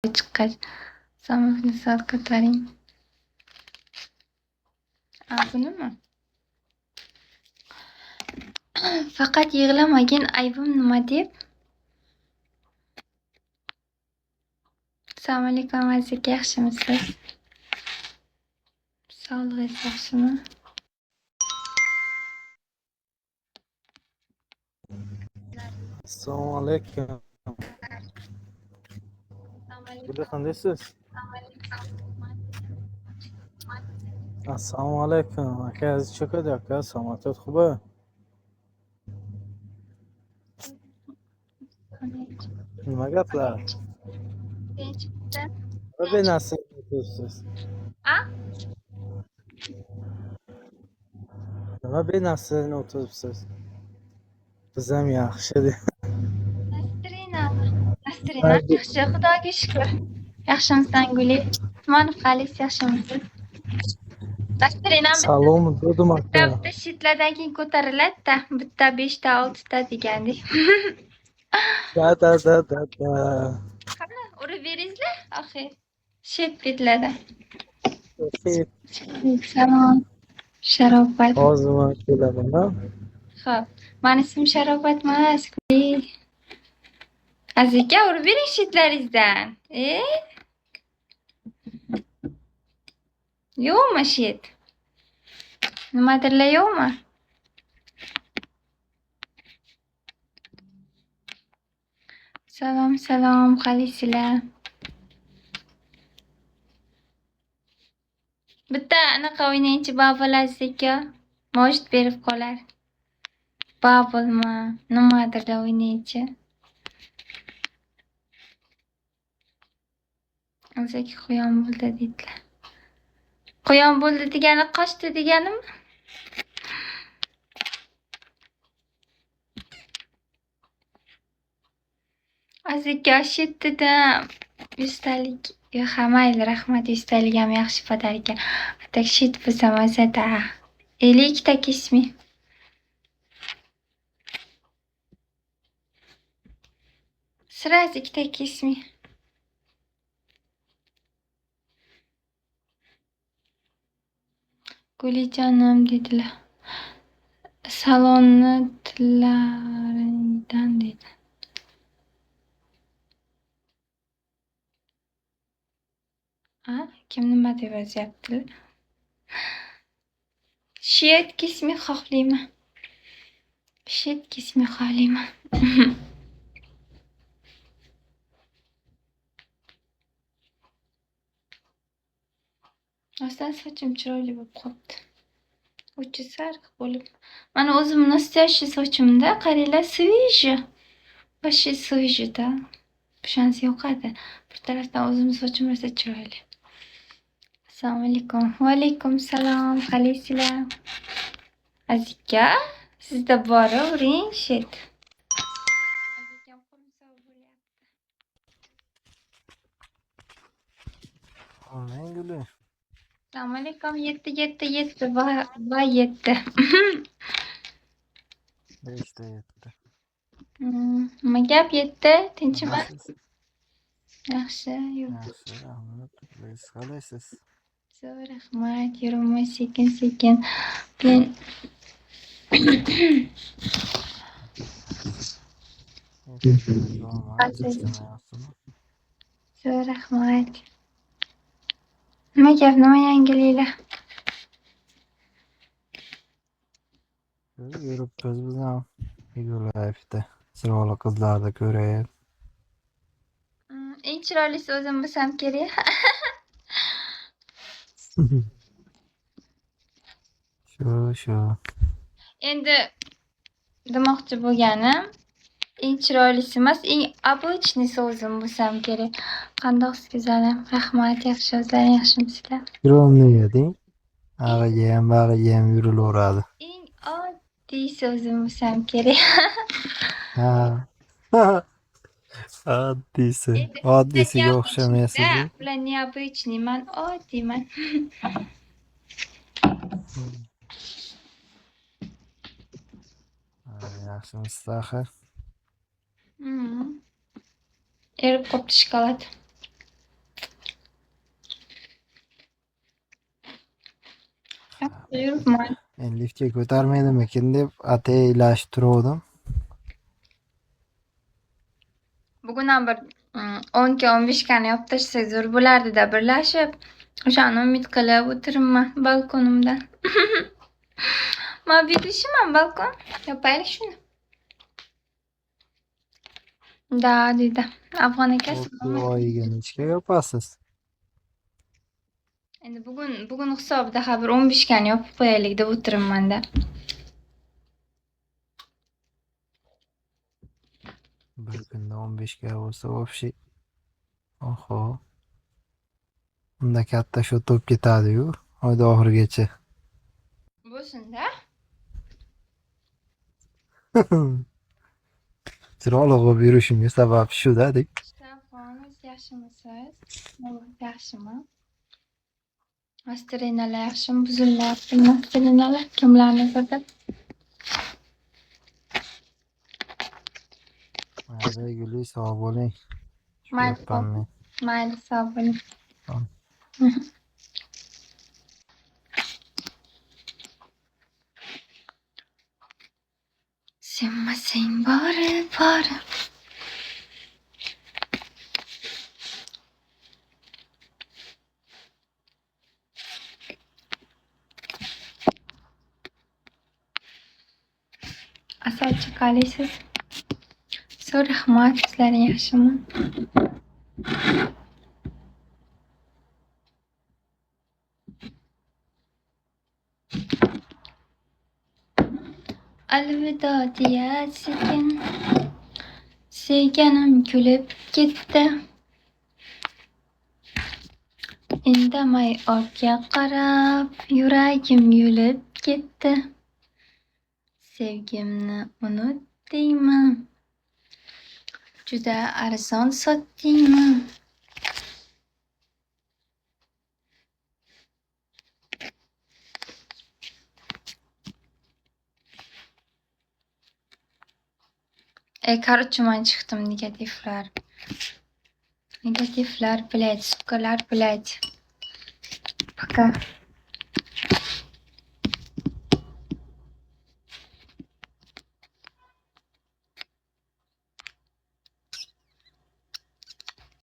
chiqqach samolyotni sal ko'taring. Bunimi? Faqat yig'lamagin, aybim nima deb? Assalomu alaykum aziz, yaxshimisiz? Sog'lig'ingiz yaxshimi? Assalomu alaykum. Bular qandaysiz? Assalomu alaykum. Aka aziz cho'kadi aka. Samolyot xuba. Nima gaplar? Nima benasini o'tiribsiz? Nima benasini o'tiribsiz? Biz ham yaxshi de. Nastrina yaxshi, xudoga shukr. Yaxshimisan Guli? Mana qalis yaxshimisiz? Nastrina Salom dedim aka. bitta shitlardan keyin ko'tariladi-da, bitta 5 ta 6 ta degandek. Da. Qani, urib beringizlar, axir. Shet betlardan. Salom. Sharobat. Hozir kelaman. Xo'p, mani ismim Sharobat emas. Azizga urib bering shetlaringizdan. Yo'qmi shet? Nimadirlar yo'qmi? Salom, qalaysizlar? Bitta anaqa o'ynaychi Bubble azizga. Mo'jt berib qolar. Bubble'mi? Nimadirlar o'ynaychi. O'zaki quyon bo'ldi deydilar. Quyon bo'ldi degani qochdi deganimi? Azizga shit dedim. 100 talik. Yo'q, mayli, rahmat. 100 talik ham yaxshi pодарок. Tak shit bo'lsa mazada. 50 ta kismi. Сразу ikkita kismi. Gulijonim dedilar. Salonni tillaringdan dedi. Kim nima deb yozyaptilar? Shet kismi xohlayman. Shet kismi xohlayman. Aslida sochim chiroyli bo'lib qolibdi. Uchi sariq bo'lib. Mana o'zim nastoящий sochimda qaranglar, свежий. Вообще свежий-da. Shunisi yoqadi. Bir tarafdan o'zim sochim rosa chiroyli. Assalomu alaykum. Va alaykum salom. Qalaysizlar? Azizga, sizda boravering shet. Azizam qo'limsov bo'lyapti. Amin Guli. Assalomu alaykum. 7 va 7. 5 ta 7. Nima gap 7? Tinchmi? Yaxshi, yo'q. Yaxshi, rahmat. Siz qalaysiz? Zo'r, rahmat. Yurimi sekin-sekin. Men Zo'r, rahmat. Nima gap, nima yangiliklar? Yuribmiz biz ham. Yig'layapti. Chiroyli qizlarni ko'rayap. Eng chiroylisi o'zim bo'lsam kerak. Shu. Endi demoqchi bo'lganim, eng chiroylisi emas, eng обычныйsi o'zim bo'lsam kerak. Qandoqsiz go'zalim? Rahmat, yaxshi, o'zlaring yaxshimisizlar? Chiroyli eding. Bag'iga ham yurilaveradi. Eng oddiysi o'zim bo'lsam kerak. Ha. Oddiysiga o'xshamaysiz. Ular необычный, men oddiyman. Yaxshimisiz axir? Erib qopti shokolad. Yuribman. Men liftga ko'tarmaydimikin deb ataylashib turuvdim. Bugun ham bir 10 ga 15 gani yopib tashlasak zo'r bo'lardi-da birlashib. O'shani umid qilib o'tiribman balkonimdan. Mana bu idishiman balkon. Yopaylik shuni. Da deydi. Afg'on akasi. Olti oyiga nechga yopasiz? Endi bugun hisobida ha bir 15 gani yopib qo'yaylik deb o'tiribman-da. Bir kunda 15 ga bo'lsa вообще. Oho. Unda katta shu to'p ketadi-yu, oyda oxirigacha. Bo'lsin-da. Chiroyli qilib yurishimga sabab shu-da deb. Stefan, yaxshimisiz? Yaxshimi? Masterinalar yaxshimi? Buzilyapti masterinalar. Kimlarnikidir? Mayli guli sog' bo'ling. Mayli. Yo'qman men. Mayli, sog' bo'ling. Tamam. Sevmasang bori. Asal chiqarisiz. Zo'r rahmat, sizlaring yaxshimi? Alvido deya sekin sevganim kulib ketdi. Indamay ortga qarab yuragim yulib ketdi. Sevgimni unutdingmi? Juda arzon sotdingmi? Короче, man chiqdim negativlar. Negativlar, блядь, sukalar, блядь. Пока.